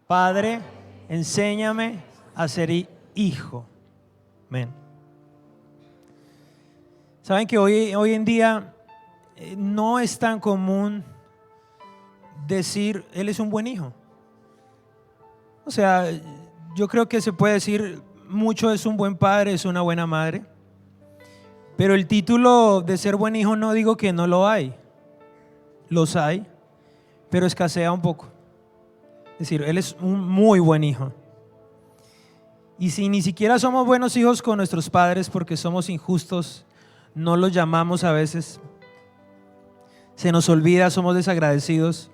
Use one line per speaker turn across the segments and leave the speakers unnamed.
Padre, enséñame a ser hijo. Amén. Saben que hoy en día no es tan común decir, él es un buen hijo. O sea, yo creo que se puede decir, mucho es un buen padre, es una buena madre. Pero el título de ser buen hijo no digo que no lo hay. Los hay, pero escasea un poco. Es decir, él es un muy buen hijo. Y si ni siquiera somos buenos hijos con nuestros padres porque somos injustos, no los llamamos a veces, se nos olvida, somos desagradecidos.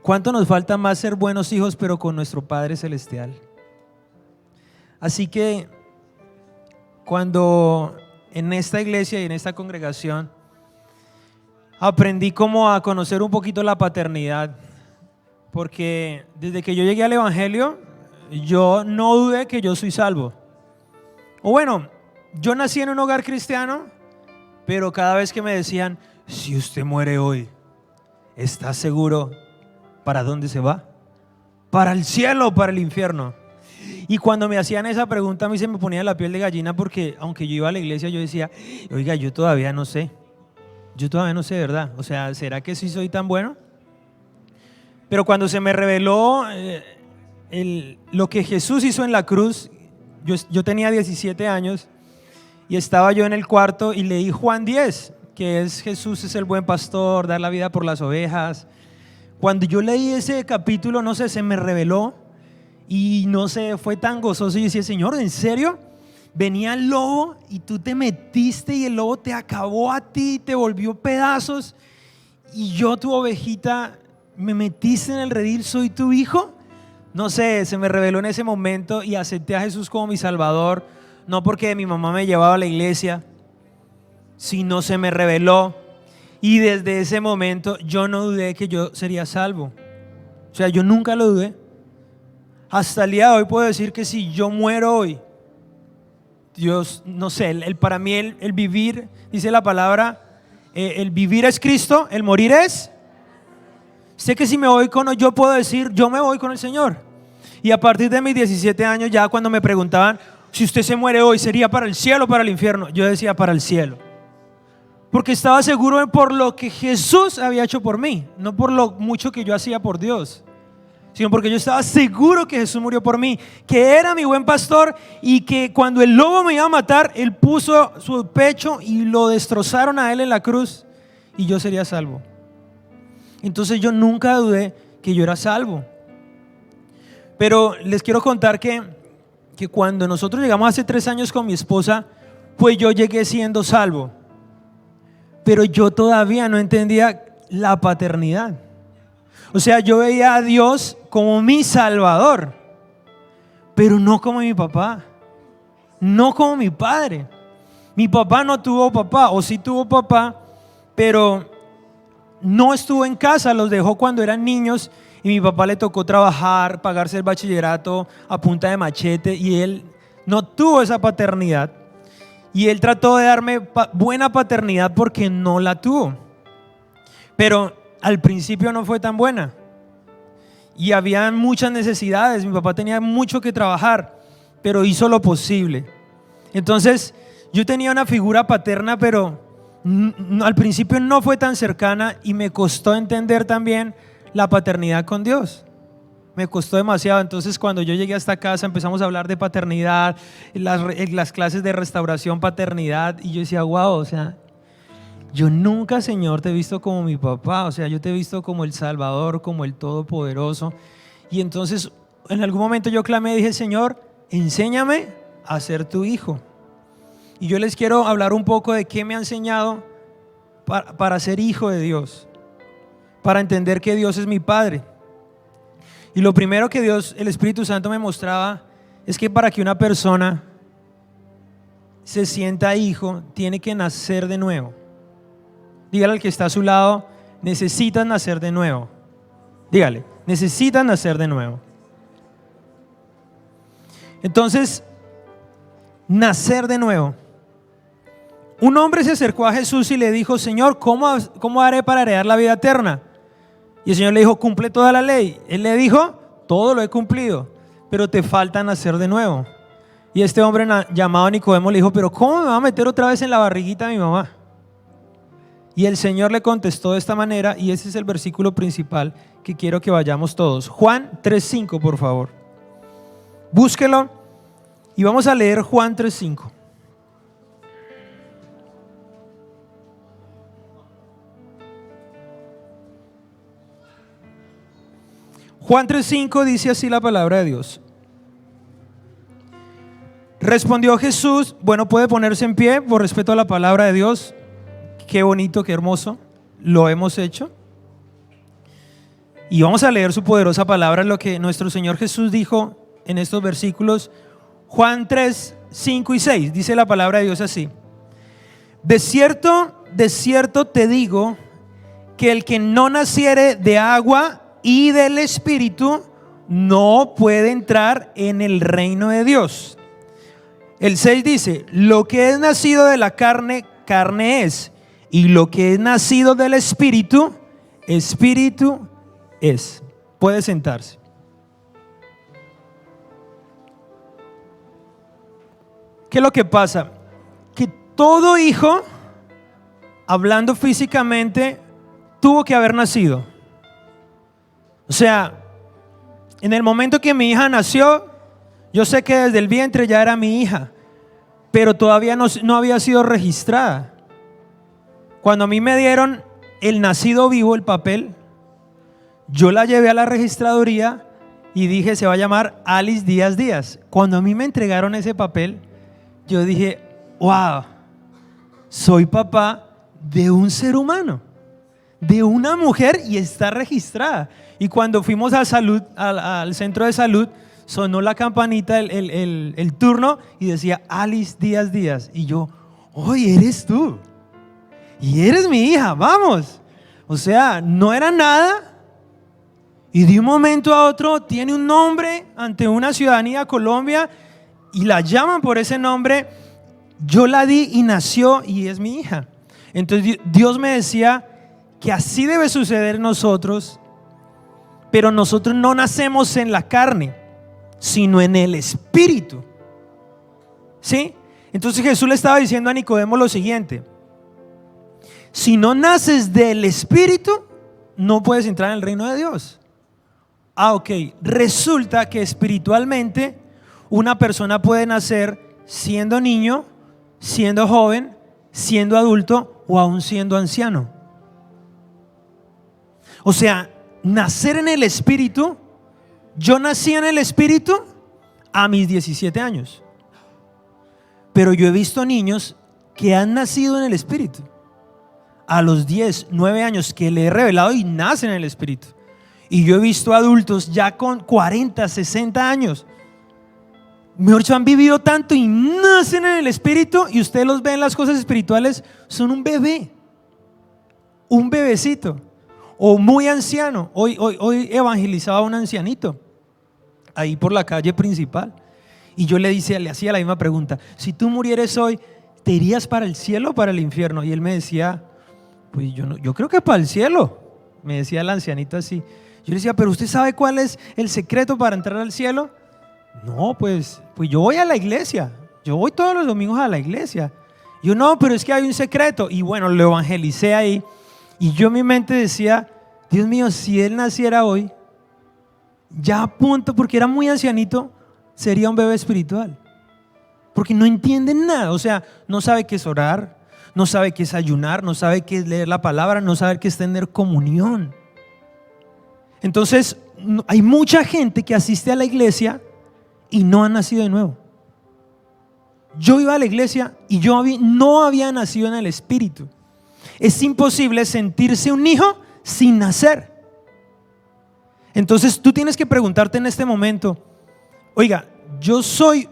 ¿Cuánto nos falta más ser buenos hijos pero con nuestro Padre Celestial? Así que cuando en esta iglesia y en esta congregación aprendí como a conocer un poquito la paternidad, porque desde que yo llegué al Evangelio yo no dudé que yo soy salvo. O bueno, yo nací en un hogar cristiano, pero cada vez que me decían, si usted muere hoy, ¿está seguro para dónde se va? ¿Para el cielo o para el infierno? Y cuando me hacían esa pregunta a mí se me ponía la piel de gallina, porque aunque yo iba a la iglesia yo decía, oiga, yo todavía no sé, ¿verdad? O sea, ¿será que sí soy tan bueno? Pero cuando se me reveló lo que Jesús hizo en la cruz, yo tenía 17 años y estaba yo en el cuarto y leí Juan 10, que es Jesús es el buen pastor, dar la vida por las ovejas. Cuando yo leí ese capítulo, no sé, se me reveló y no sé, fue tan gozoso. Y decía, Señor, ¿en serio? Venía el lobo y tú te metiste y el lobo te acabó a ti, te volvió pedazos y yo, tu ovejita, me metiste en el redil, soy tu hijo. No sé, se me reveló en ese momento y acepté a Jesús como mi Salvador, no porque mi mamá me llevaba a la iglesia, sino se me reveló. Y desde ese momento yo no dudé que yo sería salvo. O sea, yo nunca lo dudé. Hasta el día de hoy puedo decir que si yo muero hoy, Dios, no sé, para mí el vivir, dice la palabra, el vivir es Cristo, el morir es. Sé que si me voy yo puedo decir, yo me voy con el Señor. Y a partir de mis 17 años, ya cuando me preguntaban, si usted se muere hoy, ¿sería para el cielo o para el infierno? Yo decía, para el cielo. Porque estaba seguro por lo que Jesús había hecho por mí, no por lo mucho que yo hacía por Dios, sino porque yo estaba seguro que Jesús murió por mí, que era mi buen pastor y que cuando el lobo me iba a matar, Él puso su pecho y lo destrozaron a Él en la cruz y yo sería salvo. Entonces yo nunca dudé que yo era salvo. Pero les quiero contar que cuando nosotros llegamos hace 3 años con mi esposa, pues yo llegué siendo salvo. Pero yo todavía no entendía la paternidad. O sea, yo veía a Dios como mi Salvador, pero no como mi papá, no como mi padre. Mi papá no tuvo papá, o sí tuvo papá, pero no estuvo en casa, los dejó cuando eran niños y mi papá le tocó trabajar, pagarse el bachillerato a punta de machete y él no tuvo esa paternidad. Y él trató de darme buena paternidad porque no la tuvo. Pero al principio no fue tan buena. Y había muchas necesidades. Mi papá tenía mucho que trabajar, pero hizo lo posible. Entonces yo tenía una figura paterna, pero al principio no fue tan cercana y me costó entender también la paternidad con Dios. Me costó demasiado. Entonces cuando yo llegué a esta casa empezamos a hablar de paternidad, las clases de restauración, paternidad, y yo decía, wow, o sea, yo nunca, Señor, te he visto como mi papá. O sea, yo te he visto como el Salvador, como el Todopoderoso. Y entonces en algún momento yo clamé y dije, Señor, enséñame a ser tu hijo. Y yo les quiero hablar un poco de qué me ha enseñado para ser hijo de Dios, para entender que Dios es mi Padre. Y lo primero que Dios, el Espíritu Santo me mostraba es que para que una persona se sienta hijo, tiene que nacer de nuevo. Dígale al que está a su lado, necesitas nacer de nuevo. Dígale, necesitas nacer de nuevo. Entonces, nacer de nuevo. Un hombre se acercó a Jesús y le dijo, Señor, ¿cómo haré para heredar la vida eterna? Y el Señor le dijo, cumple toda la ley. Él le dijo, todo lo he cumplido, pero te falta nacer de nuevo. Y este hombre llamado Nicodemo le dijo, pero ¿cómo me va a meter otra vez en la barriguita de mi mamá? Y el Señor le contestó de esta manera, y ese es el versículo principal que quiero que vayamos todos. Juan 3:5, por favor. Búsquelo y vamos a leer Juan 3:5. Juan 3:5 dice así la palabra de Dios. Respondió Jesús, bueno, puede ponerse en pie por respeto a la palabra de Dios. Qué bonito, qué hermoso, lo hemos hecho. Y vamos a leer su poderosa palabra, lo que nuestro Señor Jesús dijo en estos versículos. Juan 3:5 y 6, dice la palabra de Dios así. De cierto te digo, que el que no naciere de agua y del Espíritu, no puede entrar en el reino de Dios. El 6 dice, lo que es nacido de la carne, carne es, y lo que es nacido del Espíritu, Espíritu es. Puede sentarse. ¿Qué es lo que pasa? Que todo hijo, hablando físicamente, tuvo que haber nacido. O sea, en el momento que mi hija nació, yo sé que desde el vientre ya era mi hija, pero todavía no había sido registrada. Cuando a mí me dieron el nacido vivo, el papel, yo la llevé a la registraduría y dije, se va a llamar Alice Díaz Díaz. Cuando a mí me entregaron ese papel, yo dije, wow, soy papá de un ser humano, de una mujer, y está registrada. Y cuando fuimos a salud, al centro de salud, sonó la campanita, el turno, y decía Alice Díaz Díaz. Y yo, oye, eres tú. Y eres mi hija, vamos. O sea, no era nada. Y de un momento a otro tiene un nombre ante una ciudadanía Colombia y la llaman por ese nombre. Yo la di y nació y es mi hija. Entonces Dios me decía que así debe suceder en nosotros, pero nosotros no nacemos en la carne, sino en el Espíritu. ¿Sí? Entonces Jesús le estaba diciendo a Nicodemo lo siguiente: si no naces del Espíritu, no puedes entrar en el reino de Dios. Ok, resulta que espiritualmente una persona puede nacer siendo niño, siendo joven, siendo adulto o aún siendo anciano. O sea, nacer en el Espíritu, yo nací en el Espíritu a mis 17 años. Pero yo he visto niños que han nacido en el Espíritu a los 10, 9 años, que le he revelado y nacen en el Espíritu. Y yo he visto adultos ya con 40, 60 años, mejor dicho, han vivido tanto y nacen en el Espíritu, y ustedes los ven en las cosas espirituales, son un bebé, un bebecito, o muy anciano. Hoy evangelizaba a un ancianito ahí por la calle principal, y yo le hacía la misma pregunta: si tú murieres hoy, ¿te irías para el cielo o para el infierno? Y él me decía, pues yo creo que para el cielo. Me decía el ancianito así. Yo le decía, pero ¿usted sabe cuál es el secreto para entrar al cielo? No, pues yo voy a la iglesia, yo voy todos los domingos a la iglesia. Yo, no, pero es que hay un secreto. Y bueno, lo evangelicé ahí, y yo en mi mente decía, Dios mío, si él naciera hoy, ya a punto, porque era muy ancianito, sería un bebé espiritual, porque no entiende nada. O sea, no sabe qué es orar, no sabe qué es ayunar, no sabe qué es leer la palabra, no sabe qué es tener comunión. Entonces hay mucha gente que asiste a la iglesia y no ha nacido de nuevo. Yo iba a la iglesia y yo no había nacido en el Espíritu. Es imposible sentirse un hijo sin nacer. Entonces tú tienes que preguntarte en este momento: oiga, yo soy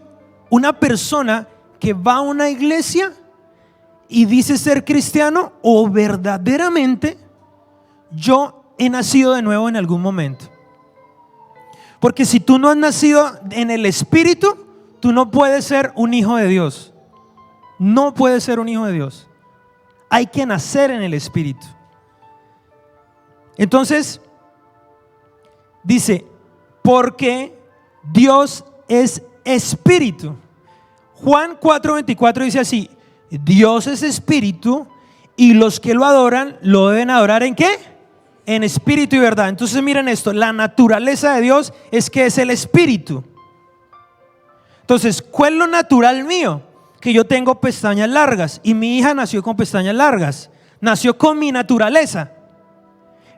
una persona que va a una iglesia y dice ser cristiano, o verdaderamente yo he nacido de nuevo en algún momento. Porque si tú no has nacido en el Espíritu, tú no puedes ser un hijo de Dios. No puedes ser un hijo de Dios. Hay que nacer en el Espíritu. Entonces dice, porque Dios es espíritu. Juan 4:24 dice así: Dios es espíritu y los que lo adoran lo deben adorar ¿en qué? En espíritu y verdad. Entonces miren esto, la naturaleza de Dios es que es el espíritu. Entonces, ¿cuál es lo natural mío? Que yo tengo pestañas largas y mi hija nació con pestañas largas, nació con mi naturaleza.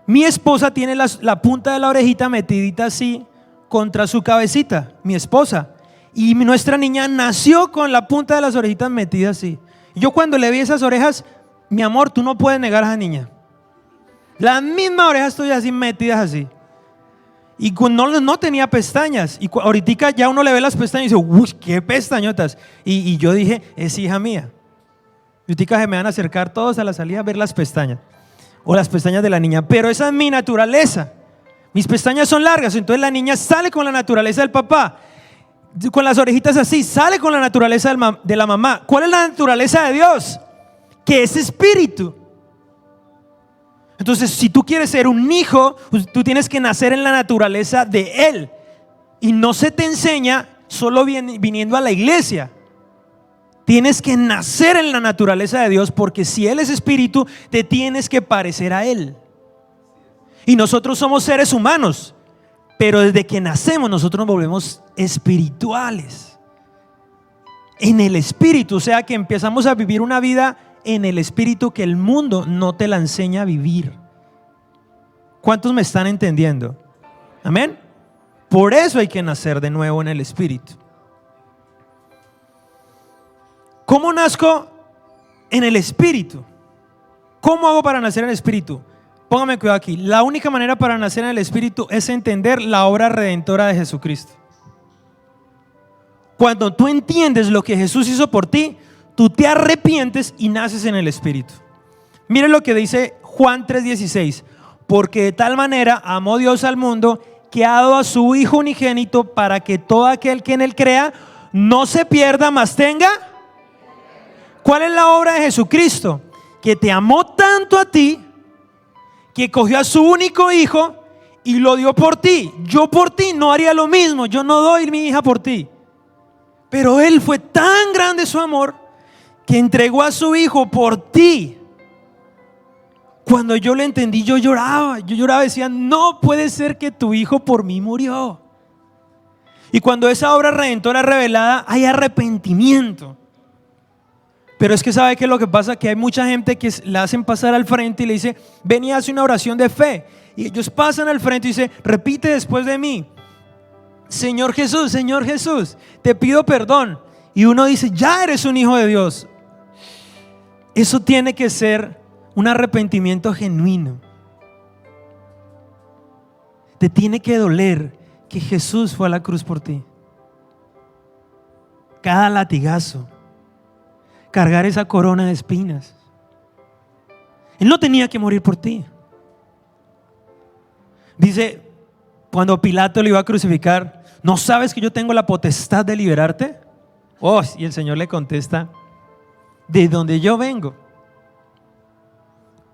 Mi esposa tiene la punta de la orejita metidita así contra su cabecita, mi esposa. Y nuestra niña nació con la punta de las orejitas metidas así. Yo cuando le vi esas orejas, mi amor, tú no puedes negar a esa niña. Las mismas orejas tuyas así metidas así. Y no tenía pestañas. Y ahorita ya uno le ve las pestañas y dice, uy, qué pestañotas. Y yo dije, es hija mía. Y ahorita se me van a acercar todos a la salida a ver las pestañas. O las pestañas de la niña. Pero esa es mi naturaleza. Mis pestañas son largas. Entonces la niña sale con la naturaleza del papá. Con las orejitas así, sale con la naturaleza de la mamá. ¿Cuál es la naturaleza de Dios? Que es espíritu. Entonces, si tú quieres ser un hijo, tú tienes que nacer en la naturaleza de Él. Y no se te enseña solo viniendo a la iglesia. Tienes que nacer en la naturaleza de Dios, porque si Él es espíritu, te tienes que parecer a Él. Y nosotros somos seres humanos, pero desde que nacemos nosotros nos volvemos espirituales. En el espíritu, o sea que empezamos a vivir una vida en el espíritu que el mundo no te la enseña a vivir. ¿Cuántos me están entendiendo? Amén. Por eso hay que nacer de nuevo en el espíritu. ¿Cómo nazco en el espíritu? ¿Cómo hago para nacer en el espíritu? Póngame cuidado aquí. La única manera para nacer en el espíritu es entender la obra redentora de Jesucristo. Cuando tú entiendes lo que Jesús hizo por ti, tú te arrepientes y naces en el espíritu. Miren lo que dice Juan 3:16. Porque de tal manera amó Dios al mundo que ha dado a su Hijo unigénito para que todo aquel que en Él crea no se pierda, mas tenga. ¿Cuál es la obra de Jesucristo? Que te amó tanto a ti, que cogió a su único hijo y lo dio por ti. Yo por ti no haría lo mismo. Yo no doy mi hija por ti. Pero Él fue tan grande su amor que entregó a su hijo por ti. Cuando yo lo entendí, yo lloraba, decía, no puede ser que tu hijo por mí murió. Y cuando esa obra redentora es revelada, hay arrepentimiento. Pero es que ¿sabe qué es lo que pasa? Que hay mucha gente que la hacen pasar al frente y le dice, ven y hace una oración de fe. Y ellos pasan al frente y dicen, repite después de mí, Señor Jesús, te pido perdón. Y uno dice, ya eres un hijo de Dios. Eso tiene que ser un arrepentimiento genuino. Te tiene que doler que Jesús fue a la cruz por ti. Cada latigazo, cargar esa corona de espinas. Él no tenía que morir por ti. Dice, cuando Pilato le iba a crucificar, ¿no sabes que yo tengo la potestad de liberarte? Oh, y el Señor le contesta, de donde yo vengo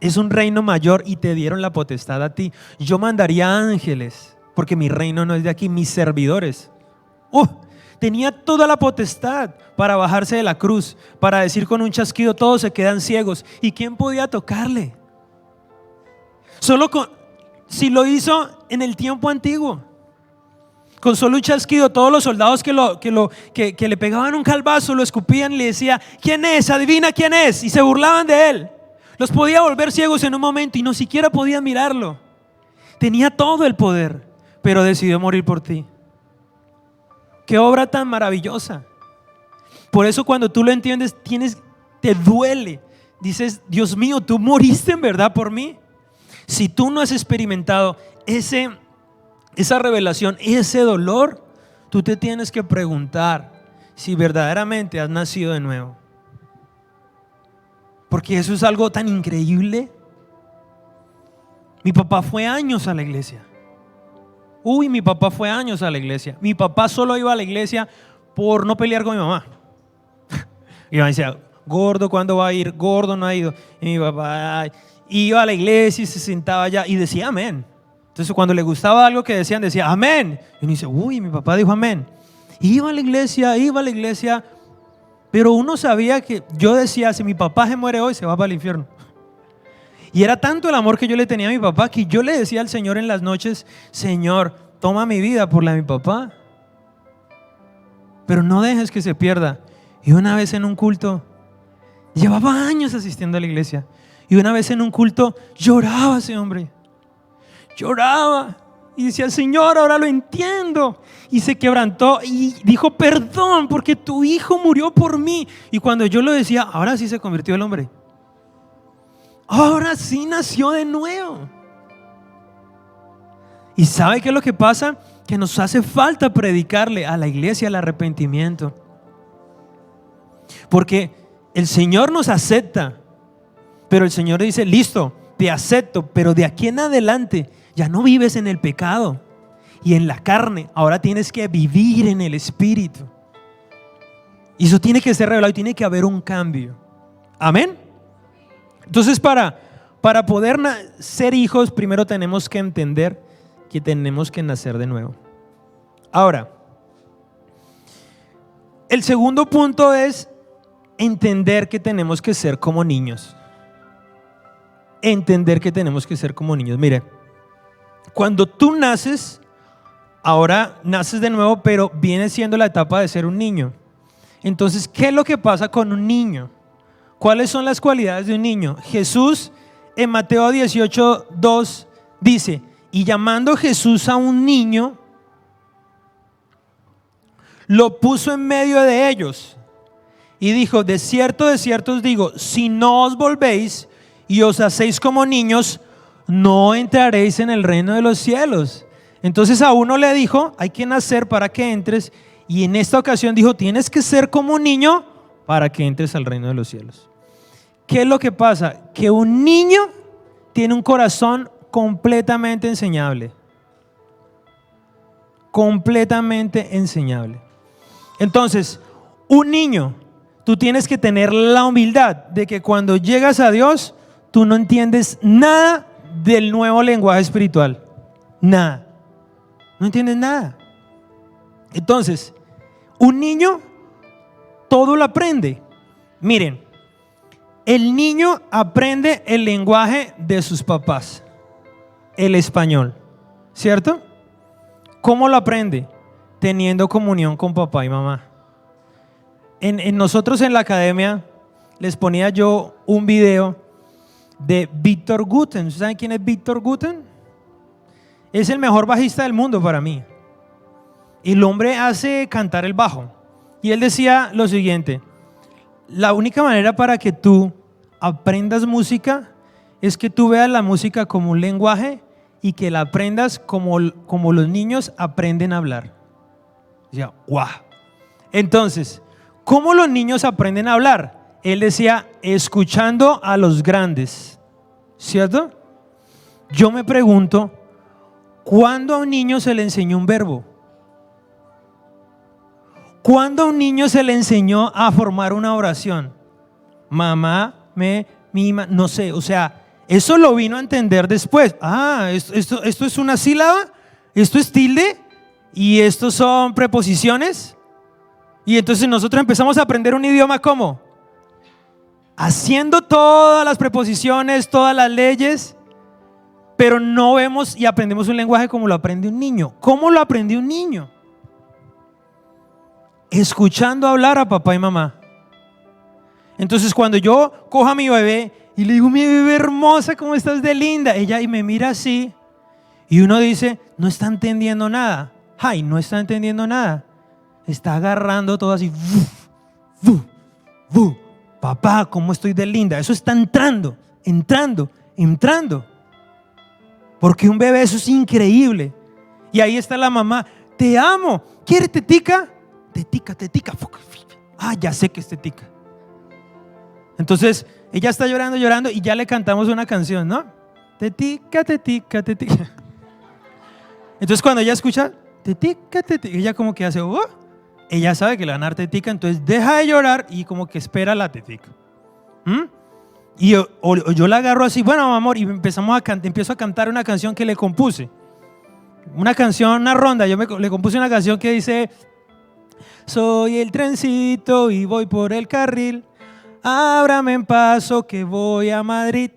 es un reino mayor y te dieron la potestad a ti. Yo mandaría ángeles, porque mi reino no es de aquí, mis servidores. Tenía toda la potestad para bajarse de la cruz, para decir con un chasquido todos se quedan ciegos. ¿Y quién podía tocarle? Si lo hizo en el tiempo antiguo, con solo un chasquido, todos los soldados que le pegaban un calvazo, lo escupían y le decía, ¿quién es? Adivina quién es. Y se burlaban de él. Los podía volver ciegos en un momento y no siquiera podían mirarlo. Tenía todo el poder, pero decidió morir por ti. Qué obra tan maravillosa. Por eso cuando tú lo entiendes, te duele. Dices, Dios mío, tú moriste en verdad por mí. Si tú no has experimentado esa revelación, ese dolor, tú te tienes que preguntar si verdaderamente has nacido de nuevo. Porque eso es algo tan increíble. Mi papá fue años a la iglesia. Mi papá fue años a la iglesia. Mi papá solo iba a la iglesia por no pelear con mi mamá. Y mi mamá decía, gordo, ¿cuándo va a ir? Gordo no ha ido. Y mi papá iba a la iglesia y se sentaba allá y decía amén. Entonces cuando le gustaba algo que decían, decía amén. Y uno dice, uy, mi papá dijo amén. Iba a la iglesia, pero uno sabía que yo decía, si mi papá se muere hoy, se va para el infierno. Y era tanto el amor que yo le tenía a mi papá que yo le decía al Señor en las noches, Señor, toma mi vida por la de mi papá, pero no dejes que se pierda. Y una vez en un culto, llevaba años asistiendo a la iglesia, y una vez en un culto lloraba ese hombre, lloraba y decía, Señor, ahora lo entiendo. Y se quebrantó y dijo, perdón, porque tu hijo murió por mí. Y cuando yo lo decía, ahora sí se convirtió el hombre. Ahora sí nació de nuevo. ¿Y sabe qué es lo que pasa? Que nos hace falta predicarle a la iglesia el arrepentimiento. Porque el Señor nos acepta, pero el Señor dice, listo, te acepto, pero de aquí en adelante ya no vives en el pecado y en la carne, ahora tienes que vivir en el Espíritu. Y eso tiene que ser revelado y tiene que haber un cambio. Amén. Entonces para poder ser hijos, primero tenemos que entender que tenemos que nacer de nuevo. Ahora, el segundo punto es entender que tenemos que ser como niños. Entender que tenemos que ser como niños. Mire, cuando tú naces, ahora naces de nuevo, pero viene siendo la etapa de ser un niño. Entonces, ¿qué es lo que pasa con un niño? ¿Cuáles son las cualidades de un niño? Jesús en Mateo 18:2 dice, y llamando Jesús a un niño, lo puso en medio de ellos y dijo, de cierto os digo, si no os volvéis y os hacéis como niños, no entraréis en el reino de los cielos. Entonces a uno le dijo, hay que nacer para que entres, y en esta ocasión dijo, tienes que ser como un niño para que entres al reino de los cielos. ¿Qué es lo que pasa? Que un niño tiene un corazón completamente enseñable. Completamente enseñable. Entonces, un niño, tú tienes que tener la humildad de que cuando llegas a Dios, tú no entiendes nada del nuevo lenguaje espiritual. Nada. No entiendes nada. Entonces, un niño todo lo aprende. Miren, el niño aprende el lenguaje de sus papás, el español, ¿cierto? ¿Cómo lo aprende? Teniendo comunión con papá y mamá. En nosotros en la academia les ponía yo un video de Víctor Guten. ¿Saben quién es Víctor Guten? Es el mejor bajista del mundo para mí. El hombre hace cantar el bajo. Y él decía lo siguiente: la única manera para que tú aprendas música es que tú veas la música como un lenguaje y que la aprendas como los niños aprenden a hablar. Decía, ¡guau! Entonces, ¿cómo los niños aprenden a hablar? Él decía, escuchando a los grandes, ¿cierto? Yo me pregunto, ¿cuándo a un niño se le enseñó un verbo? ¿Cuándo a un niño se le enseñó a formar una oración? Mamá, mima, no sé, o sea, eso lo vino a entender después. Ah, esto es una sílaba, esto es tilde y estos son preposiciones. Y entonces nosotros empezamos a aprender un idioma ¿cómo? Haciendo todas las preposiciones, todas las leyes, pero no vemos y aprendemos un lenguaje como lo aprende un niño. ¿Cómo lo aprendió un niño? Escuchando hablar a papá y mamá. Entonces cuando yo cojo a mi bebé y le digo, mi bebé hermosa, ¿cómo estás de linda? Ella y me mira así y uno dice, no está entendiendo nada. Ay, no está entendiendo nada. Está agarrando todo así. Papá, ¿cómo estoy de linda? Eso está entrando. Porque un bebé, eso es increíble. Y ahí está la mamá, te amo, ¿quiere tetica? Tetica. Ah, ya sé que es tetica. Entonces ella está llorando y ya le cantamos una canción, ¿no? Tetica. Entonces cuando ella escucha tetica, ella como que hace, ella sabe que le van a dar tetica, entonces deja de llorar y como que espera la tetica. Y yo la agarro así, bueno amor, y empiezo a cantar una canción que le compuse. una canción, una ronda. Yo le compuse una canción que dice: soy el trencito y voy por el carril, ábrame en paso que voy a Madrid,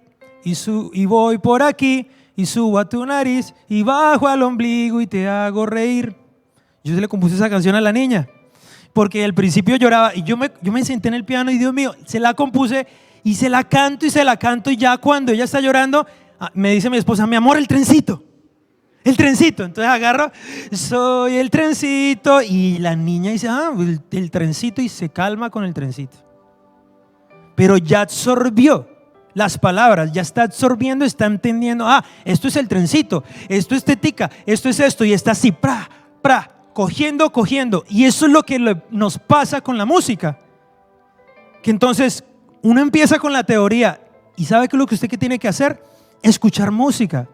y voy por aquí y subo a tu nariz y bajo al ombligo y te hago reír. Yo le compuse esa canción a la niña porque al principio lloraba y yo me senté en el piano y Dios mío, se la compuse y se la canto y ya cuando ella está llorando me dice mi esposa: mi amor, el trencito. Entonces agarro: soy el trencito, y la niña dice: el trencito, y se calma con el trencito. Pero ya absorbió las palabras, ya está absorbiendo, está entendiendo: esto es el trencito, esto es tetica, esto es esto, y está así, cogiendo. Y eso es lo que nos pasa con la música, que entonces uno empieza con la teoría y sabe que lo que usted que tiene que hacer es escuchar música.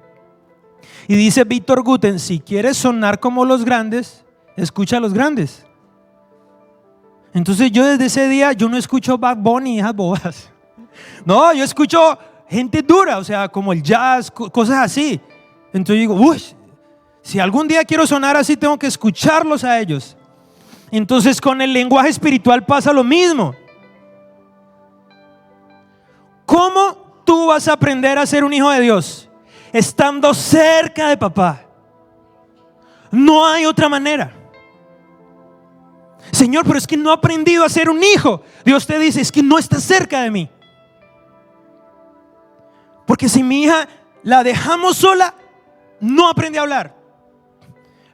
Y dice Víctor Guten: si quieres sonar como los grandes, escucha a los grandes. Entonces yo desde ese día yo no escucho Bad Bunny y esas bobas. No, yo escucho gente dura, o sea, como el jazz, cosas así. Entonces digo: si algún día quiero sonar así, tengo que escucharlos a ellos. Entonces con el lenguaje espiritual pasa lo mismo. ¿Cómo tú vas a aprender a ser un hijo de Dios? Estando cerca de papá. No hay otra manera. Señor, pero es que no he aprendido a ser un hijo. Dios te dice: es que no estás cerca de mí. Porque si mi hija la dejamos sola, no aprende a hablar.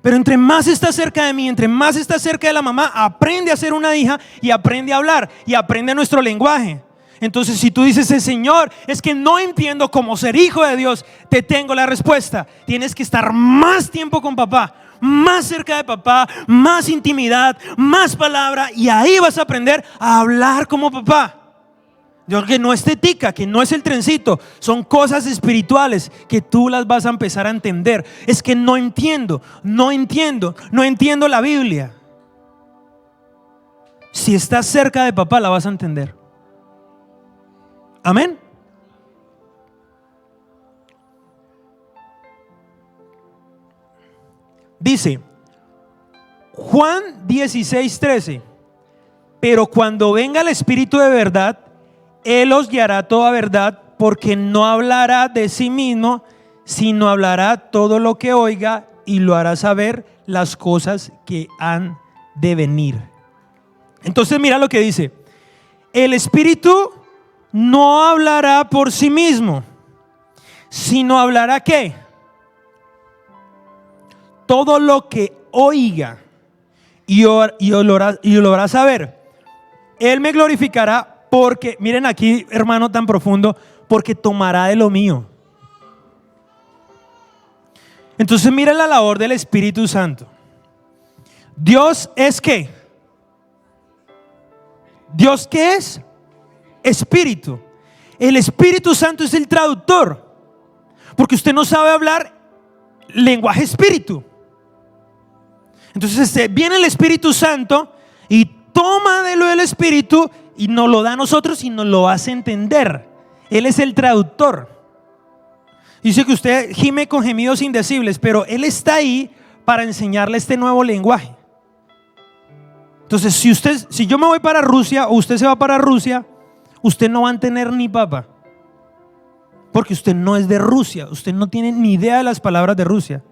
Pero entre más está cerca de mí, entre más está cerca de la mamá, aprende a ser una hija y aprende a hablar y aprende nuestro lenguaje. Entonces si tú dices: Señor, es que no entiendo cómo ser hijo de Dios, te tengo la respuesta. Tienes que estar más tiempo con papá, más cerca de papá, más intimidad, más palabra, y ahí vas a aprender a hablar como papá. Que no es tetica, que no es el trencito, son cosas espirituales que tú las vas a empezar a entender. Es que no entiendo la Biblia. Si estás cerca de papá, la vas a entender. Amén. Dice Juan 16:13: pero cuando venga el Espíritu de verdad, Él os guiará a toda verdad, porque no hablará de sí mismo, sino hablará todo lo que oiga y lo hará saber las cosas que han de venir. Entonces mira lo que dice: el Espíritu no hablará por sí mismo, sino hablará ¿qué? Todo lo que oiga y lo hará saber. Él me glorificará, porque, miren aquí, hermano, tan profundo, porque tomará de lo mío. Entonces miren la labor del Espíritu Santo. Dios es ¿qué? ¿Dios qué es? Espíritu. El Espíritu Santo es el traductor, porque usted no sabe hablar lenguaje espíritu. Entonces viene el Espíritu Santo y toma de lo del Espíritu y nos lo da a nosotros y nos lo hace entender. Él es el traductor. Dice que usted gime con gemidos indecibles, pero Él está ahí para enseñarle este nuevo lenguaje. Entonces si yo me voy para Rusia o usted se va para Rusia, usted no va a entender ni papa, porque usted no es de Rusia, usted no tiene ni idea de las palabras de Rusia.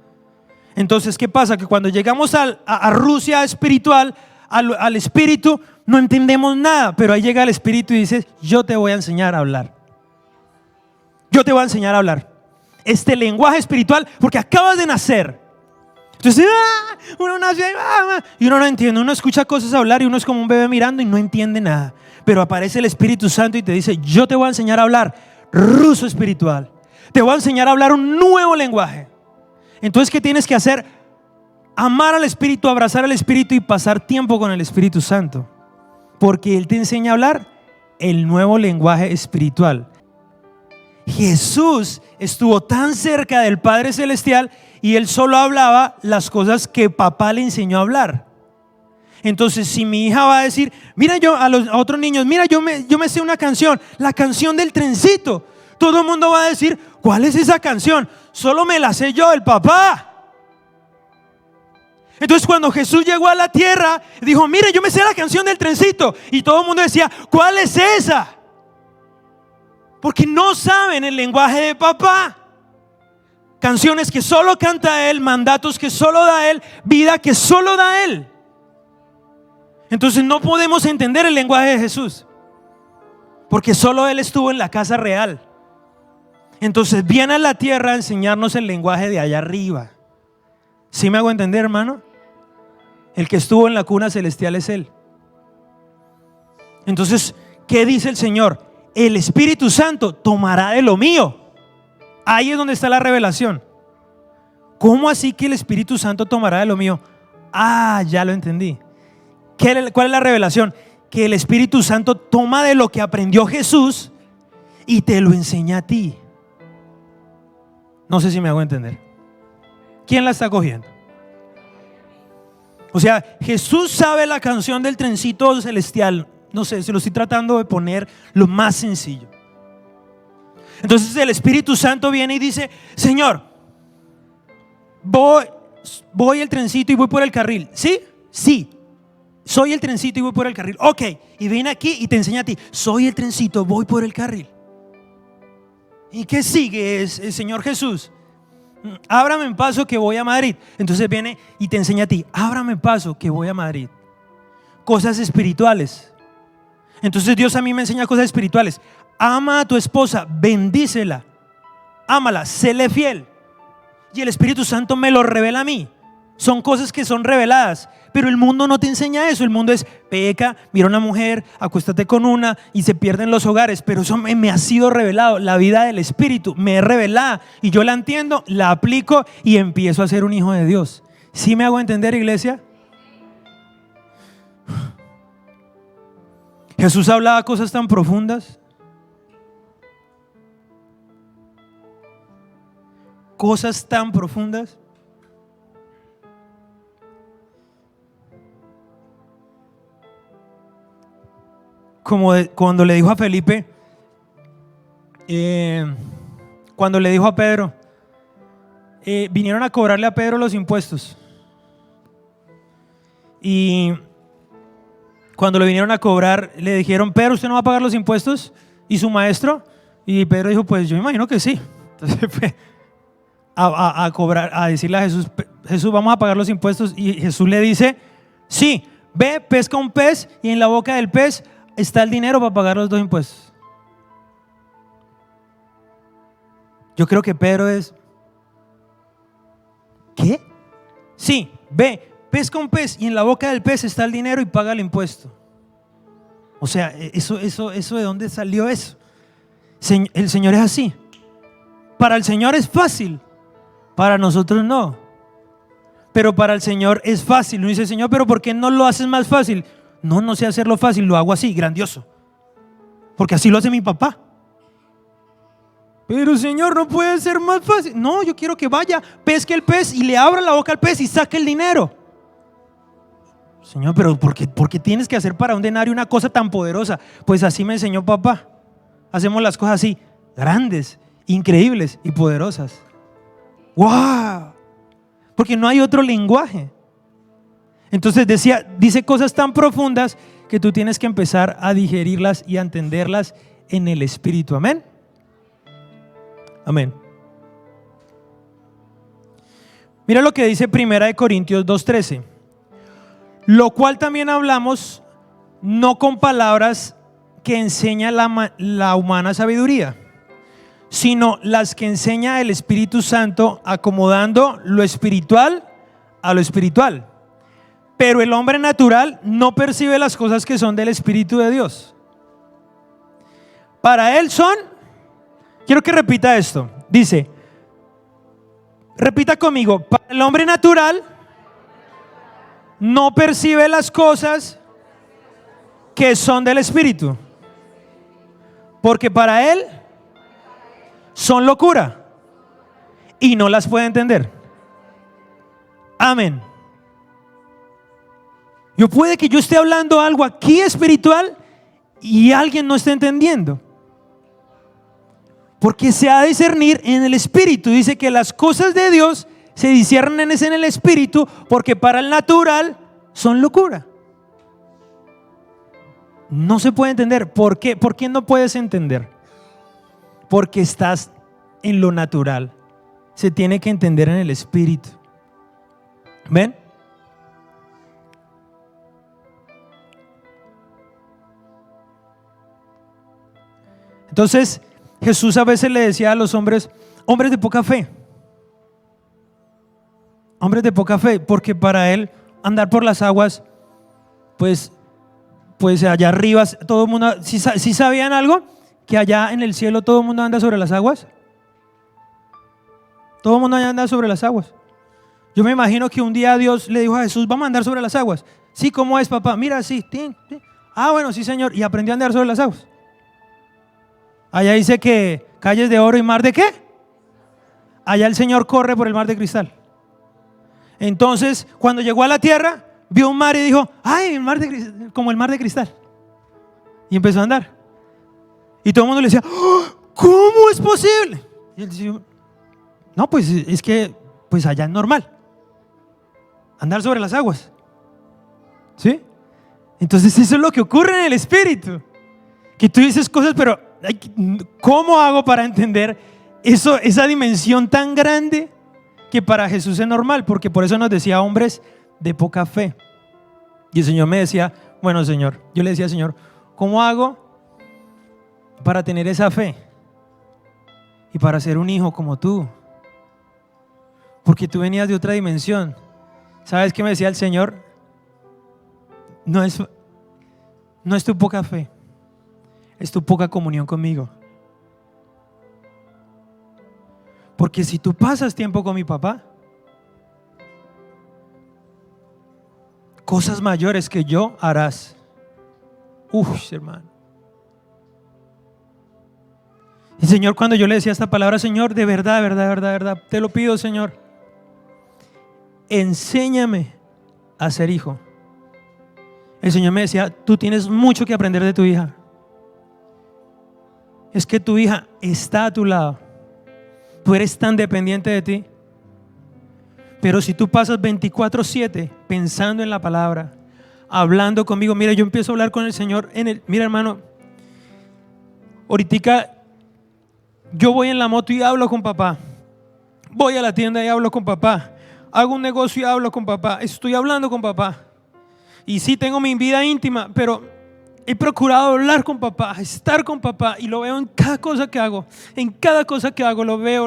Entonces ¿qué pasa? Que cuando llegamos a Rusia espiritual, al Espíritu, no entendemos nada, pero ahí llega el Espíritu y dice: yo te voy a enseñar a hablar. Yo te voy a enseñar a hablar este lenguaje espiritual, porque acabas de nacer. Entonces uno nace y uno no entiende, uno escucha cosas hablar y uno es como un bebé mirando y no entiende nada. Pero aparece el Espíritu Santo y te dice: yo te voy a enseñar a hablar ruso espiritual, te voy a enseñar a hablar un nuevo lenguaje. Entonces ¿qué tienes que hacer? Amar al Espíritu, abrazar al Espíritu y pasar tiempo con el Espíritu Santo, porque Él te enseña a hablar el nuevo lenguaje espiritual. Jesús estuvo tan cerca del Padre Celestial y Él solo hablaba las cosas que papá le enseñó a hablar. Entonces si mi hija va a decir: mira, a otros niños, mira, yo me sé una canción, la canción del trencito, todo el mundo va a decir: ¿cuál es esa canción? Solo me la sé yo, el papá. Entonces cuando Jesús llegó a la tierra, dijo, mire, yo me sé la canción del trencito. Y todo el mundo decía, ¿cuál es esa? Porque no saben el lenguaje de papá. Canciones que solo canta Él, mandatos que solo da Él, vida que solo da Él. Entonces no podemos entender el lenguaje de Jesús, porque solo Él estuvo en la casa real. Entonces viene a la tierra a enseñarnos el lenguaje de allá arriba. ¿Sí me hago entender, hermano? El que estuvo en la cuna celestial es Él. Entonces, ¿qué dice el Señor? El Espíritu Santo tomará de lo mío. Ahí es donde está la revelación. ¿Cómo así que el Espíritu Santo tomará de lo mío? Ah, ya lo entendí. ¿Cuál es la revelación? Que el Espíritu Santo toma de lo que aprendió Jesús y te lo enseña a ti. No sé si me hago entender. ¿Quién la está cogiendo? O sea, Jesús sabe la canción del trencito celestial. No sé, se lo estoy tratando de poner lo más sencillo. Entonces el Espíritu Santo viene y dice, Señor, voy el trencito y voy por el carril. ¿Sí? Sí. Soy el trencito y voy por el carril. Ok. Y viene aquí y te enseña a ti, soy el trencito, voy por el carril. ¿Y qué sigue? Es el Señor Jesús. Ábrame paso que voy a Madrid. Entonces viene y te enseña a ti, ábrame paso que voy a Madrid. Cosas espirituales. Entonces Dios a mí me enseña cosas espirituales. Ama a tu esposa, bendícela, ámala, séle fiel. Y el Espíritu Santo me lo revela a mí. Son cosas que son reveladas, pero el mundo no te enseña eso. El mundo es peca, mira a una mujer, acuéstate con una y se pierden los hogares. Pero eso me ha sido revelado. La vida del Espíritu me es revelada y yo la entiendo, la aplico y empiezo a ser un hijo de Dios. ¿Sí me hago entender, iglesia? Jesús hablaba cosas tan profundas. Cosas tan profundas. Como cuando le dijo a Felipe, cuando le dijo a Pedro, vinieron a cobrarle a Pedro los impuestos. Y cuando le vinieron a cobrar, le dijeron, Pedro, ¿usted no va a pagar los impuestos? ¿Y su maestro? Y Pedro dijo, pues yo me imagino que sí. Entonces fue a cobrar, a decirle a Jesús, Jesús, vamos a pagar los impuestos. Y Jesús le dice, sí, ve, pesca un pez y en la boca del pez está el dinero para pagar los 2 impuestos. Yo creo que Pedro es, ¿qué? Sí, ve, pesca un pez y en la boca del pez está el dinero y paga el impuesto. O sea, eso ¿de dónde salió eso? El Señor es así. Para el Señor es fácil, para nosotros no. Pero para el Señor es fácil. Uno dice, Señor, pero ¿por qué no lo haces más fácil? No sé hacerlo fácil, lo hago así, grandioso. Porque así lo hace mi papá. Pero Señor, no puede ser más fácil. No, yo quiero que vaya, pesque el pez y le abra la boca al pez y saque el dinero. Señor, pero ¿por qué tienes que hacer para un denario una cosa tan poderosa? Pues así me enseñó papá. Hacemos las cosas así, grandes, increíbles y poderosas. ¡Wow! Porque no hay otro lenguaje. Entonces dice cosas tan profundas que tú tienes que empezar a digerirlas y a entenderlas en el Espíritu. Amén. Amén. Mira lo que dice 1 Corintios 2:13. Lo cual también hablamos no con palabras que enseña la humana sabiduría, sino las que enseña el Espíritu Santo, acomodando lo espiritual a lo espiritual. Pero el hombre natural no percibe las cosas que son del Espíritu de Dios. Para él son, quiero que repita esto, dice, repita conmigo, para el hombre natural no percibe las cosas que son del Espíritu, porque para él son locura y no las puede entender. Amén. Puede que yo esté hablando algo aquí espiritual y alguien no esté entendiendo, porque se ha de discernir en el Espíritu. Dice que las cosas de Dios se disciernen es en el espíritu, porque para el natural son locura. No se puede entender. ¿Por qué? ¿Por qué no puedes entender? Porque estás en lo natural. Se tiene que entender en el espíritu. ¿Ven? Entonces Jesús a veces le decía a los hombres de poca fe, porque para él andar por las aguas, pues allá arriba todo el mundo, ¿sí sabían algo? Que allá en el cielo todo el mundo anda sobre las aguas. Todo el mundo anda sobre las aguas. Yo me imagino que un día Dios le dijo a Jesús: vamos a andar sobre las aguas. Sí, ¿cómo es, papá? Mira, sí. Ah, bueno, sí, Señor. Y aprendió a andar sobre las aguas. Allá dice que calles de oro y mar de ¿qué? Allá el Señor corre por el mar de cristal. Entonces, cuando llegó a la tierra, vio un mar y dijo: ay, el mar de cristal, como el mar de cristal. Y empezó a andar. Y todo el mundo le decía: ¡oh! ¿Cómo es posible? Y él decía: no, pues es que pues allá es normal andar sobre las aguas. ¿Sí? Entonces eso es lo que ocurre en el espíritu. Que tú dices cosas, pero ¿cómo hago para entender eso, esa dimensión tan grande que para Jesús es normal? Porque por eso nos decía hombres de poca fe. Y el Señor me decía: bueno, Señor, yo le decía: Señor, ¿cómo hago para tener esa fe y para ser un hijo como tú? Porque tú venías de otra dimensión. ¿Sabes qué me decía el Señor? No es tu poca fe, es tu poca comunión conmigo. Porque si tú pasas tiempo con mi papá, cosas mayores que yo harás. Uf, hermano. Y Señor, cuando yo le decía esta palabra: Señor, de verdad, te lo pido, Señor, enséñame a ser hijo. El Señor me decía: tú tienes mucho que aprender de tu hija. Es que tu hija está a tu lado. Tú eres tan dependiente de ti. Pero si tú pasas 24/7 pensando en la palabra, hablando conmigo. Mira, yo empiezo a hablar con el Señor mira, hermano, ahorita yo voy en la moto y hablo con papá. Voy a la tienda y hablo con papá. Hago un negocio y hablo con papá. Estoy hablando con papá. Y sí, tengo mi vida íntima, pero he procurado hablar con papá, estar con papá, y lo veo en cada cosa que hago. En cada cosa que hago lo veo.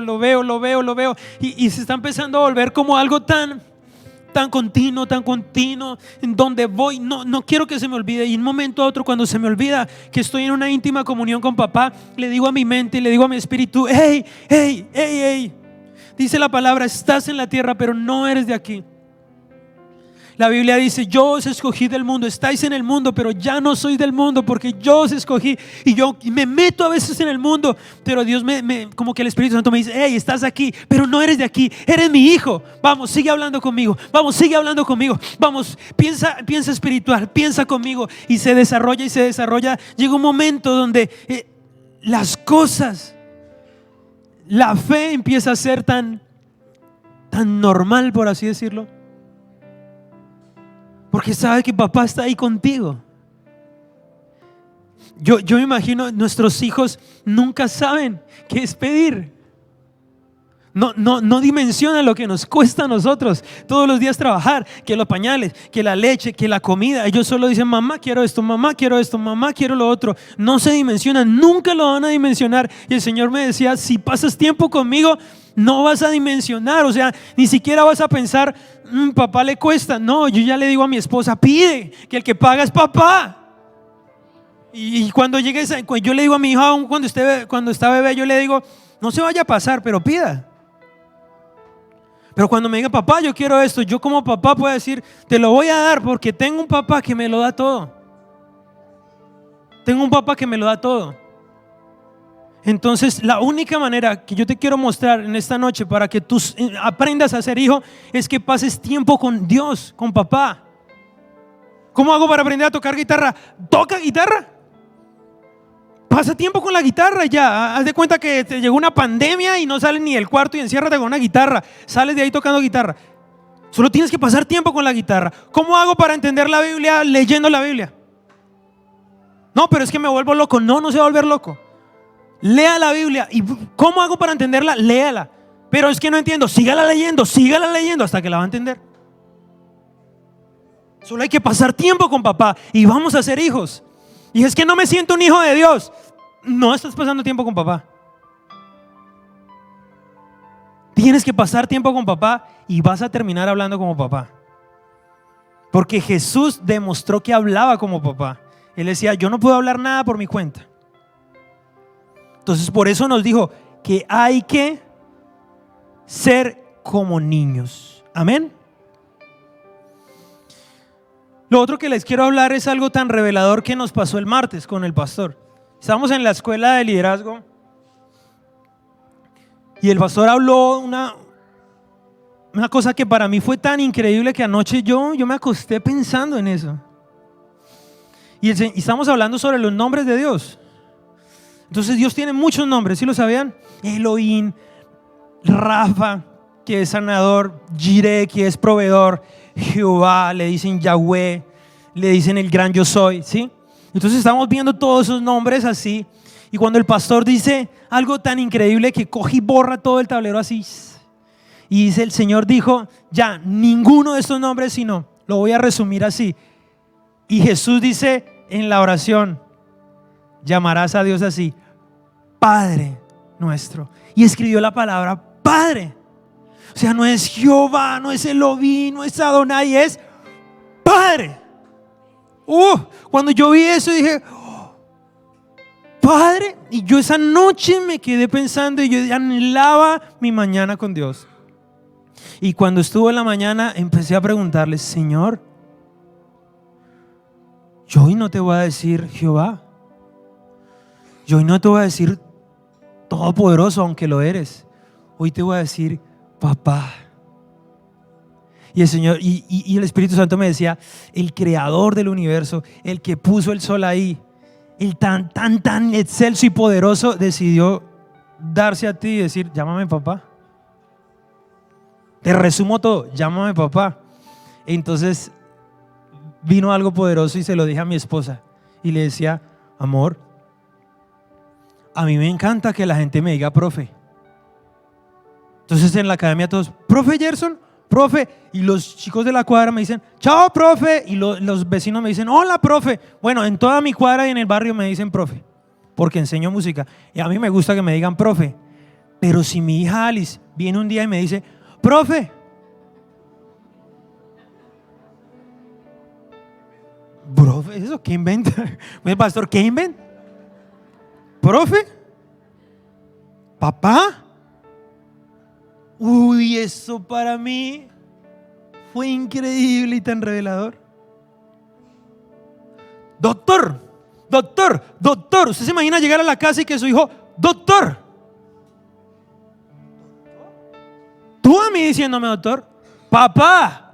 Y se está empezando a volver como algo tan continuo, en donde voy, no quiero que se me olvide. Y en un momento a otro, cuando se me olvida que estoy en una íntima comunión con papá, le digo a mi mente y le digo a mi espíritu: hey, dice la palabra: estás en la tierra, pero no eres de aquí. La Biblia dice: yo os escogí del mundo, estáis en el mundo, pero ya no sois del mundo, porque yo os escogí. Y yo me meto a veces en el mundo, pero Dios como que el Espíritu Santo me dice: hey, estás aquí, pero no eres de aquí, eres mi hijo. Vamos, sigue hablando conmigo. Vamos, piensa espiritual, piensa conmigo. Y se desarrolla. Llega un momento donde las cosas, la fe empieza a ser tan normal, por así decirlo. Porque sabe que papá está ahí contigo. Yo me imagino, nuestros hijos nunca saben qué es pedir. No dimensionan lo que nos cuesta a nosotros todos los días trabajar, que los pañales, que la leche, que la comida. Ellos solo dicen: mamá, quiero esto, mamá, quiero lo otro. No se dimensionan, nunca lo van a dimensionar. Y el Señor me decía: si pasas tiempo conmigo, no vas a dimensionar. O sea, ni siquiera vas a pensar: papá le cuesta. No, yo ya le digo a mi esposa: pide, que el que paga es papá. Y cuando llegue, yo le digo a mi hijo, aún cuando está bebé, yo le digo: no se vaya a pasar, pero pida. Pero cuando me diga: papá, yo quiero esto, yo como papá puedo decir: te lo voy a dar, porque tengo un papá que me lo da todo. Entonces, la única manera que yo te quiero mostrar en esta noche para que tú aprendas a ser hijo es que pases tiempo con Dios, con papá. ¿Cómo hago para aprender a tocar guitarra? Toca guitarra. Pasa tiempo con la guitarra ya. Haz de cuenta que te llegó una pandemia y no sales ni del cuarto y enciérrate con una guitarra. Sales de ahí tocando guitarra. Solo tienes que pasar tiempo con la guitarra. ¿Cómo hago para entender la Biblia leyendo la Biblia? No, pero es que me vuelvo loco. No, no se va a volver loco. Lea la Biblia. ¿Y cómo hago para entenderla? Léala. Pero es que no entiendo. Sígala leyendo hasta que la va a entender. Solo hay que pasar tiempo con papá y vamos a ser hijos. Y es que no me siento un hijo de Dios. No estás pasando tiempo con papá. Tienes que pasar tiempo con papá y vas a terminar hablando como papá. Porque Jesús demostró que hablaba como papá. Él decía, yo no puedo hablar nada por mi cuenta. Entonces por eso nos dijo que hay que ser como niños. Amén. Lo otro que les quiero hablar es algo tan revelador que nos pasó el martes con el pastor. Estábamos en la escuela de liderazgo y el pastor habló una cosa que para mí fue tan increíble que anoche yo me acosté pensando en eso. Y estamos hablando sobre los nombres de Dios. Entonces Dios tiene muchos nombres, ¿sí lo sabían? Elohim, Rafa, que es sanador, Jireh, que es proveedor, Jehová, le dicen Yahweh, le dicen el gran yo soy, ¿sí? Entonces estamos viendo todos esos nombres así. Y cuando el pastor dice algo tan increíble que coge y borra todo el tablero así, y dice, el Señor dijo, ya, ninguno de estos nombres, sino, lo voy a resumir así. Y Jesús dice en la oración, llamarás a Dios así, Padre nuestro. Y escribió la palabra Padre. O sea, no es Jehová, no es Elohim, no es Adonai, es Padre. Cuando yo vi eso dije, Padre. Y yo esa noche me quedé pensando y yo anhelaba mi mañana con Dios. Y cuando estuvo en la mañana empecé a preguntarle, Señor, yo hoy no te voy a decir Jehová, yo hoy no te voy a decir Todopoderoso, aunque lo eres. Hoy te voy a decir Papá. Y el Señor y el Espíritu Santo me decía, el creador del universo, el que puso el sol ahí, el tan excelso y poderoso, decidió darse a ti y decir, llámame papá. Te resumo todo, llámame papá. Entonces vino algo poderoso y se lo dije a mi esposa y le decía, amor, a mí me encanta que la gente me diga profe. Entonces en la academia todos, profe Gerson, profe, y los chicos de la cuadra me dicen, chao profe, y los vecinos me dicen, hola profe. Bueno, en toda mi cuadra y en el barrio me dicen profe, porque enseño música y a mí me gusta que me digan profe. Pero si mi hija Alice viene un día y me dice, profe, ¿eso qué inventa? El pastor, ¿qué inventa? ¿Profe? ¿Papá? Uy, eso para mí fue increíble y tan revelador. Doctor. ¿Usted se imagina llegar a la casa y que su hijo, doctor? Tú a mí diciéndome doctor, papá.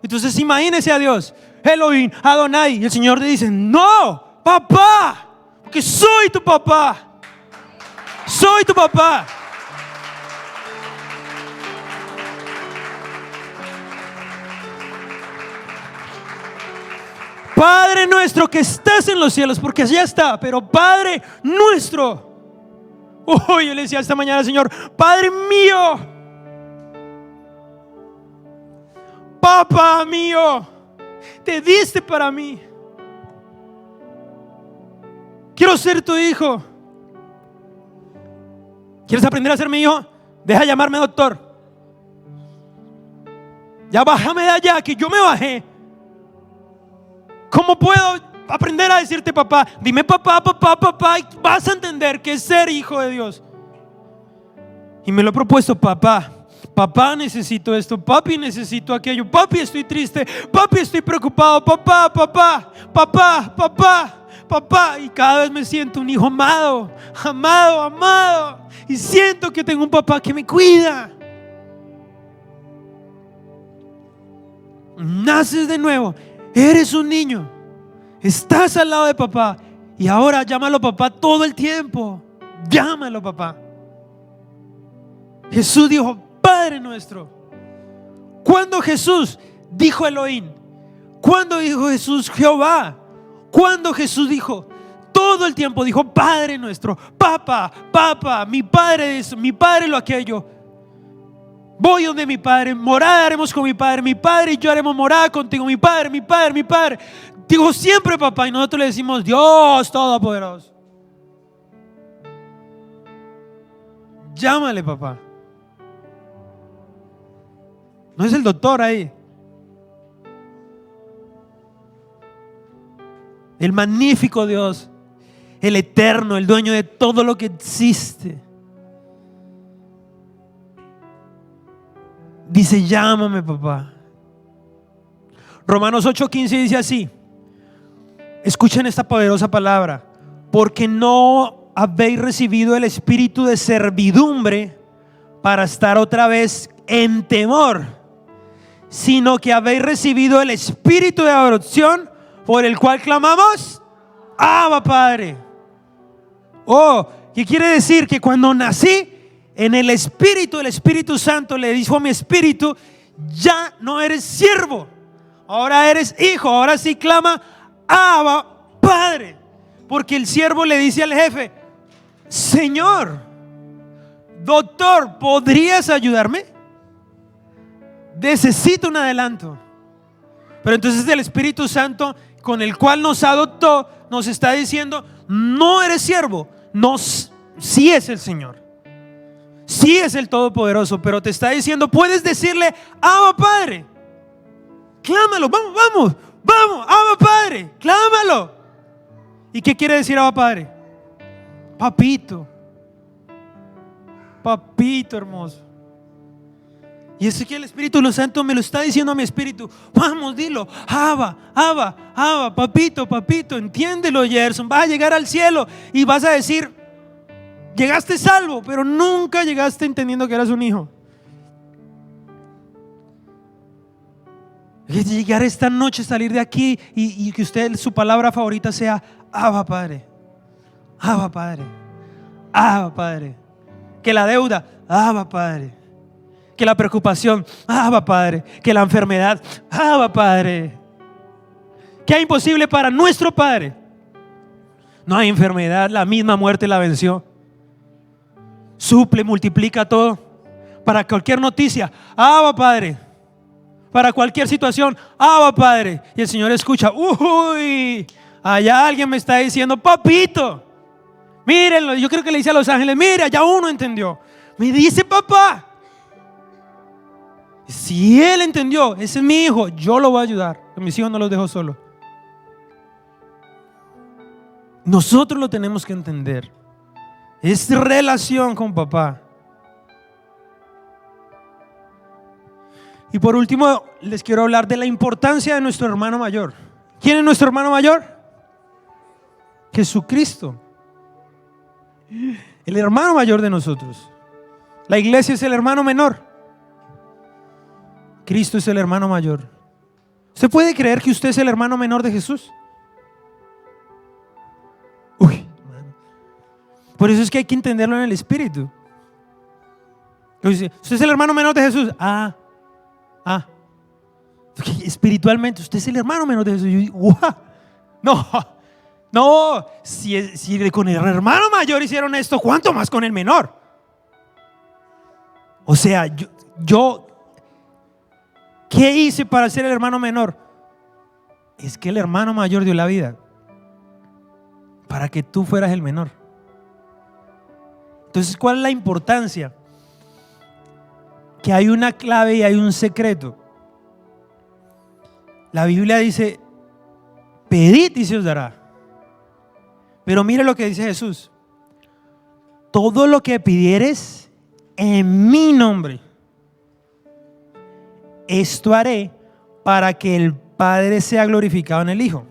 Entonces imagínese a Dios, Elohim, Adonai, y el Señor le dice, no, papá, porque soy tu papá. Soy tu papá. Padre nuestro que estás en los cielos, porque allá está, pero Padre nuestro. Yo le decía esta mañana al Señor, Padre mío, papá mío, te diste para mí. Quiero ser tu hijo. ¿Quieres aprender a ser mi hijo? Deja de llamarme doctor. Ya bájame de allá, que yo me bajé. ¿Cómo puedo aprender a decirte papá? Dime papá, y vas a entender que es ser hijo de Dios. Y me lo he propuesto, papá, necesito esto, papi, necesito aquello, papi, estoy triste, papi, estoy preocupado, papá. Y cada vez me siento un hijo amado. Y siento que tengo un papá que me cuida. Naces de nuevo, eres un niño. Estás al lado de papá. Y ahora llámalo papá todo el tiempo. Llámalo papá. Jesús dijo Padre nuestro. ¿Cuándo Jesús dijo Elohim? ¿Cuándo dijo Jesús Jehová? ¿Cuándo Jesús dijo? Todo el tiempo dijo Padre nuestro. Papá, papá, mi Padre eso, mi Padre lo aquello. Voy donde mi Padre, morada haremos con mi Padre y yo haremos morada contigo, mi Padre, mi Padre, mi Padre. Digo siempre papá y nosotros le decimos Dios Todopoderoso. Llámale papá. No es el doctor ahí. El magnífico Dios, el eterno, el dueño de todo lo que existe. Dice, llámame papá. Romanos 8:15 dice así. Escuchen esta poderosa palabra. Porque no habéis recibido el espíritu de servidumbre para estar otra vez en temor, sino que habéis recibido el espíritu de adopción por el cual clamamos Abba Padre. Oh, ¿qué quiere decir? Que cuando nací en el Espíritu Santo le dijo a mi espíritu, ya no eres siervo, ahora eres hijo. Ahora sí clama Abba Padre, porque el siervo le dice al jefe, Señor, doctor, ¿podrías ayudarme? Necesito un adelanto. Pero entonces el Espíritu Santo, con el cual nos adoptó, nos está diciendo, no eres siervo, no, sí es el Señor, sí es el Todopoderoso, pero te está diciendo, puedes decirle Abba Padre, clámalo, vamos, Abba Padre, clámalo. ¿Y qué quiere decir Abba Padre? Papito, papito hermoso. Y es que el Espíritu Santo me lo está diciendo a mi espíritu. Vamos, dilo, Abba, papito, entiéndelo, Gerson. Vas a llegar al cielo y vas a decir, llegaste salvo, pero nunca llegaste entendiendo que eras un hijo. Llegar esta noche, salir de aquí y que usted, su palabra favorita sea Abba Padre, Abba Padre, Abba Padre. Que la deuda, Abba Padre. Que la preocupación, Abba Padre. Que la enfermedad, Abba Padre. ¿Qué hay imposible para nuestro Padre? No hay enfermedad, la misma muerte la venció. Suple, multiplica todo. Para cualquier noticia, Abba Padre. Para cualquier situación, Abba Padre. Y el Señor escucha, uy, allá alguien me está diciendo, papito. Mírenlo, yo creo que le dice a los ángeles, mira, ya uno entendió. Me dice papá. Si él entendió, ese es mi hijo, yo lo voy a ayudar. A mis hijos no los dejo solos. Nosotros lo tenemos que entender. Es relación con papá. Y por último, les quiero hablar de la importancia de nuestro hermano mayor. ¿Quién es nuestro hermano mayor? Jesucristo. El hermano mayor de nosotros. La iglesia es el hermano menor. Cristo es el hermano mayor. ¿Usted puede creer que usted es el hermano menor de Jesús? Uy, por eso es que hay que entenderlo en el espíritu. ¿Usted es el hermano menor de Jesús? Espiritualmente usted es el hermano menor de Jesús. Yo digo, wow. No, si con el hermano mayor hicieron esto, ¿cuánto más con el menor? O sea, yo ¿qué hice para ser el hermano menor? Es que el hermano mayor dio la vida para que tú fueras el menor. Entonces, ¿cuál es la importancia? Que hay una clave y hay un secreto. La Biblia dice, pedid y se os dará. Pero mire lo que dice Jesús. Todo lo que pidieres en mi nombre, esto haré para que el Padre sea glorificado en el Hijo.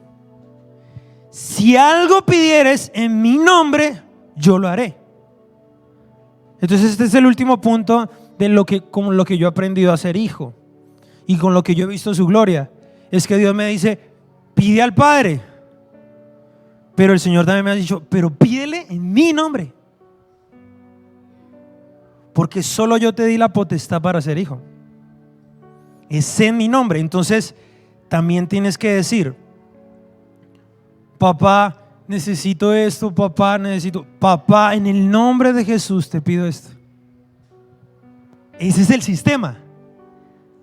Si algo pidieres en mi nombre, yo lo haré. Entonces este es el último punto de con lo que yo he aprendido a ser hijo y con lo que yo he visto su gloria. Es que Dios me dice, pide al Padre Pero el Señor también me ha dicho, pero pídele en mi nombre. Porque solo yo te di la potestad para ser hijo. Es en mi nombre. Entonces también tienes que decir, papá, necesito esto, papá, papá, en el nombre de Jesús te pido esto. Ese es el sistema.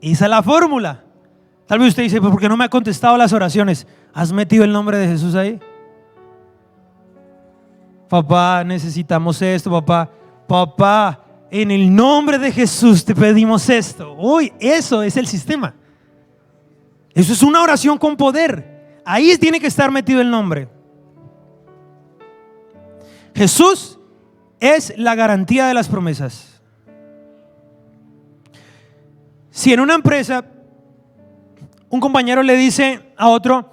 Esa es la fórmula. Tal vez usted dice, ¿por qué no me ha contestado las oraciones? ¿Has metido el nombre de Jesús ahí? Papá, necesitamos esto, papá. Papá, en el nombre de Jesús te pedimos esto. Uy, eso es el sistema. Eso es una oración con poder. Ahí tiene que estar metido el nombre. Jesús es la garantía de las promesas. Si en una empresa un compañero le dice a otro,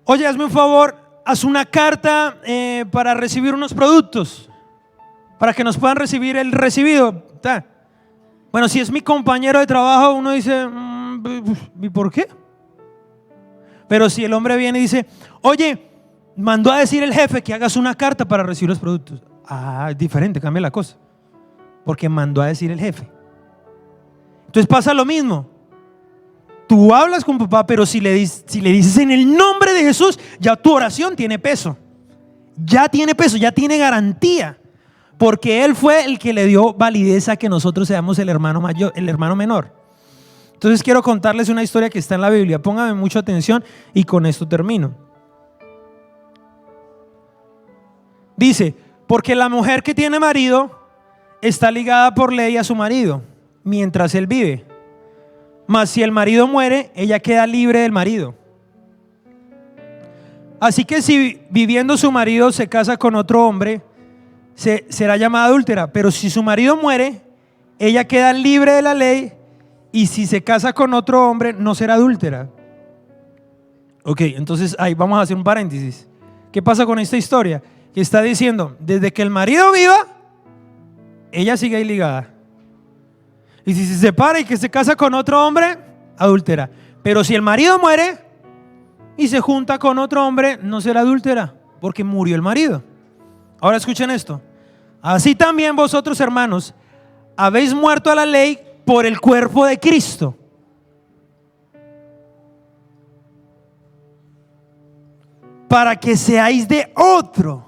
oye, hazme un favor, haz una carta para recibir unos productos, para que nos puedan recibir el recibido. Bueno, si es mi compañero de trabajo, uno dice, ¿y por qué? Pero si el hombre viene y dice, oye, mandó a decir el jefe que hagas una carta para recibir los productos. Es diferente, cambia la cosa, porque mandó a decir el jefe. Entonces pasa lo mismo. Tú hablas con papá, pero si le dices en el nombre de Jesús, ya tu oración tiene peso. Ya tiene peso, ya tiene garantía. Porque Él fue el que le dio validez a que nosotros seamos el hermano mayor, el hermano menor. Entonces quiero contarles una historia que está en la Biblia. Póngame mucha atención y con esto termino. Dice, porque la mujer que tiene marido está ligada por ley a su marido mientras él vive. Mas si el marido muere, ella queda libre del marido. Así que si viviendo su marido se casa con otro hombre, será llamada adúltera. Pero si su marido muere, ella queda libre de la ley, y si se casa con otro hombre, no será adúltera. Ok, entonces ahí vamos a hacer un paréntesis. ¿Qué pasa con esta historia? Que está diciendo, desde que el marido viva, ella sigue ahí ligada. Y si se separa y que se casa con otro hombre, adúltera. Pero si el marido muere y se junta con otro hombre, no será adúltera, porque murió el marido. Ahora escuchen esto. Así también vosotros, hermanos, habéis muerto a la ley por el cuerpo de Cristo, para que seáis de otro.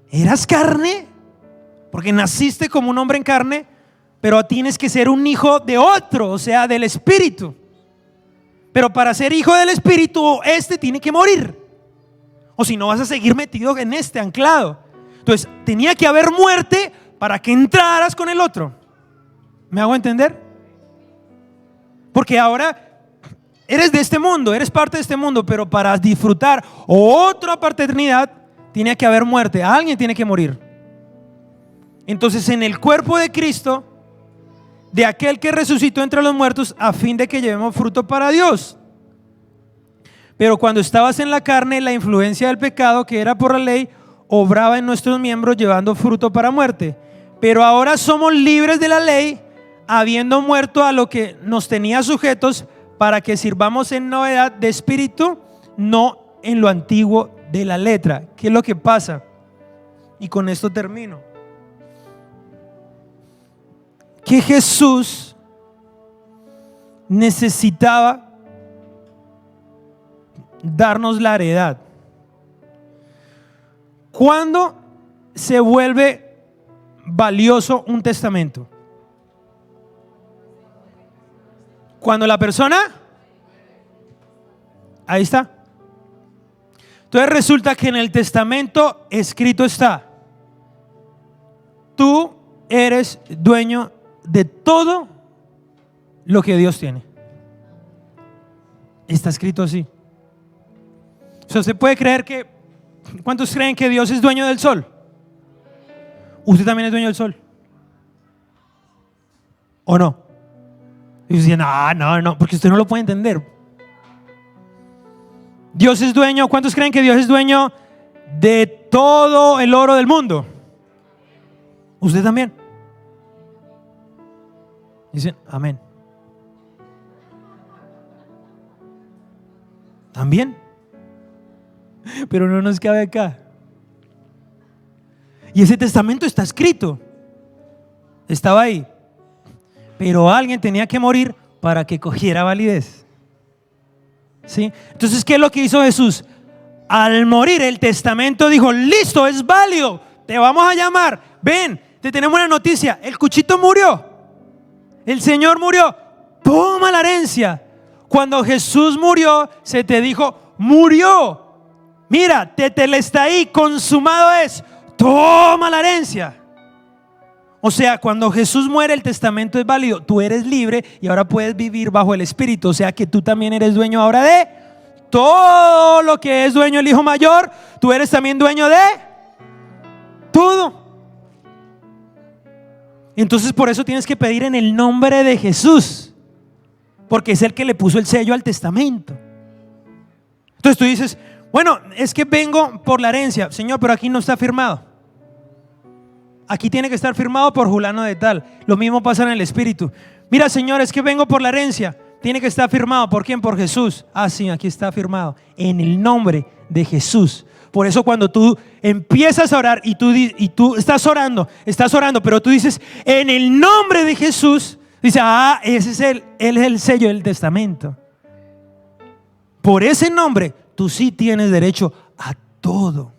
¿Eras carne? Porque naciste como un hombre en carne, pero tienes que ser un hijo de otro, o sea, del Espíritu. Pero para ser hijo del Espíritu, tiene que morir. O si no, vas a seguir metido en anclado. Entonces, tenía que haber muerte para que entraras con el otro. ¿Me hago entender? Porque ahora eres de este mundo, eres parte de este mundo, pero para disfrutar otra paternidad, tiene que haber muerte. Alguien tiene que morir. Entonces, en el cuerpo de Cristo, de aquel que resucitó entre los muertos, a fin de que llevemos fruto para Dios. Pero cuando estabas en la carne, la influencia del pecado, que era por la ley, obraba en nuestros miembros llevando fruto para muerte. Pero ahora somos libres de la ley, habiendo muerto a lo que nos tenía sujetos, para que sirvamos en novedad de espíritu, no en lo antiguo de la letra. ¿Qué es lo que pasa? Y con esto termino. Que Jesús necesitaba darnos la heredad. ¿Cuándo se vuelve valioso un testamento? Cuando la persona, ahí está. Entonces resulta que en el testamento escrito está: tú eres dueño de todo lo que Dios tiene. Está escrito así. O sea, usted puede creer que, ¿cuántos creen que Dios es dueño del sol? ¿Usted también es dueño del sol? ¿O no? Y usted dice, no, porque usted no lo puede entender. Dios es dueño, ¿cuántos creen que Dios es dueño de todo el oro del mundo? ¿Usted también? Dicen, amén. ¿También? pero no nos cabe acá. Y ese testamento está escrito, estaba ahí, pero alguien tenía que morir para que cogiera validez. ¿Sí? Entonces, ¿qué es lo que hizo Jesús? Al morir el testamento dijo: listo, es válido, te vamos a llamar, ven, te tenemos una noticia, el cuchito murió, el Señor murió, toma la herencia. Cuando Jesús murió, se te dijo: murió, mira, está ahí, consumado es, toma la herencia. O sea, cuando Jesús muere, el testamento es válido, tú eres libre y ahora puedes vivir bajo el Espíritu. O sea que tú también eres dueño ahora de todo lo que es dueño el Hijo Mayor. Tú eres también dueño de todo. Entonces por eso tienes que pedir en el nombre de Jesús, porque es el que le puso el sello al testamento. Entonces tú dices: bueno, es que vengo por la herencia. Señor, pero aquí no está firmado. Aquí tiene que estar firmado por fulano de tal. Lo mismo pasa en el Espíritu. Mira, Señor, es que vengo por la herencia. Tiene que estar firmado. ¿Por quién? Por Jesús. Ah, sí, aquí está firmado. En el nombre de Jesús. Por eso cuando tú empiezas a orar y tú estás orando, pero tú dices: en el nombre de Jesús, dice: ah, ese es él es el sello del testamento. Por ese nombre tú sí tienes derecho a todo.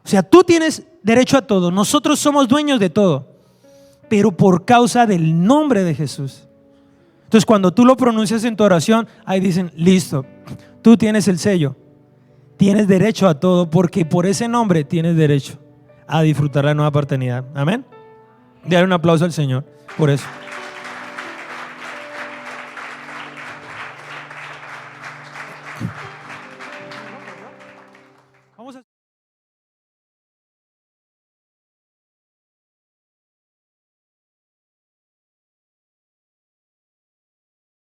O sea, tú tienes derecho a todo. Nosotros somos dueños de todo, pero por causa del nombre de Jesús. Entonces cuando tú lo pronuncias en tu oración, ahí dicen: listo, tú tienes el sello, tienes derecho a todo, porque por ese nombre tienes derecho a disfrutar la nueva paternidad. Amén. Dale un aplauso al Señor por eso.